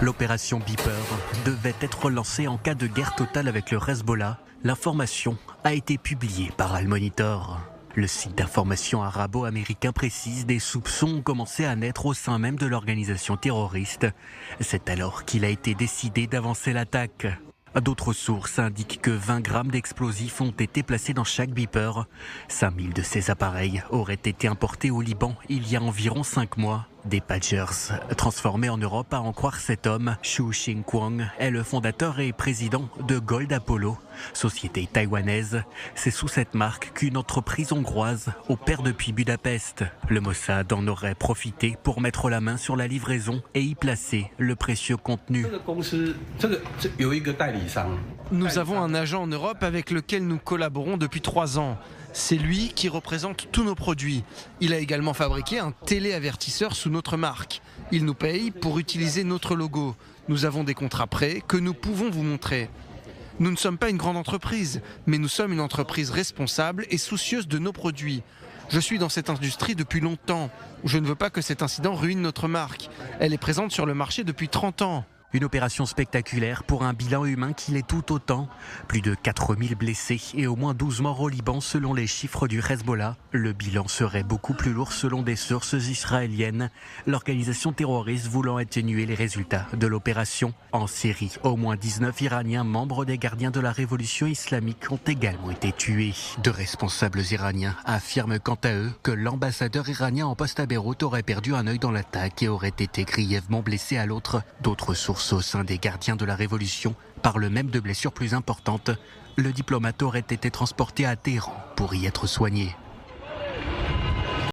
L'opération Beeper devait être lancée en cas de guerre totale avec le Hezbollah. L'information a été publiée par Al Monitor. Le site d'information arabo-américain précise des soupçons ont commencé à naître au sein même de l'organisation terroriste. C'est alors qu'il a été décidé d'avancer l'attaque. D'autres sources indiquent que 20 grammes d'explosifs ont été placés dans chaque beeper. 5000 de ces appareils auraient été importés au Liban il y a environ 5 mois. Des pagers transformés en Europe, à en croire cet homme. Xu Xingguang est le fondateur et président de Gold Apollo, société taïwanaise. C'est sous cette marque qu'une entreprise hongroise opère depuis Budapest. Le Mossad en aurait profité pour mettre la main sur la livraison et y placer le précieux contenu. Nous avons un agent en Europe avec lequel nous collaborons depuis 3 ans. C'est lui qui représente tous nos produits. Il a également fabriqué un téléavertisseur sous notre marque. Il nous paye pour utiliser notre logo. Nous avons des contrats prêts que nous pouvons vous montrer. Nous ne sommes pas une grande entreprise, mais nous sommes une entreprise responsable et soucieuse de nos produits. Je suis dans cette industrie depuis longtemps. Je ne veux pas que cet incident ruine notre marque. Elle est présente sur le marché depuis 30 ans. Une opération spectaculaire pour un bilan humain qui l'est tout autant. Plus de 4000 blessés et au moins 12 morts au Liban selon les chiffres du Hezbollah. Le bilan serait beaucoup plus lourd selon des sources israéliennes. L'organisation terroriste voulant atténuer les résultats de l'opération. En Syrie, au moins 19 Iraniens membres des gardiens de la révolution islamique ont également été tués. 2 responsables iraniens affirment quant à eux que l'ambassadeur iranien en poste à Beyrouth aurait perdu un œil dans l'attaque et aurait été grièvement blessé à l'autre. D'autres sources au sein des gardiens de la Révolution parlent même de blessures plus importantes. Le diplomate aurait été transporté à Téhéran pour y être soigné.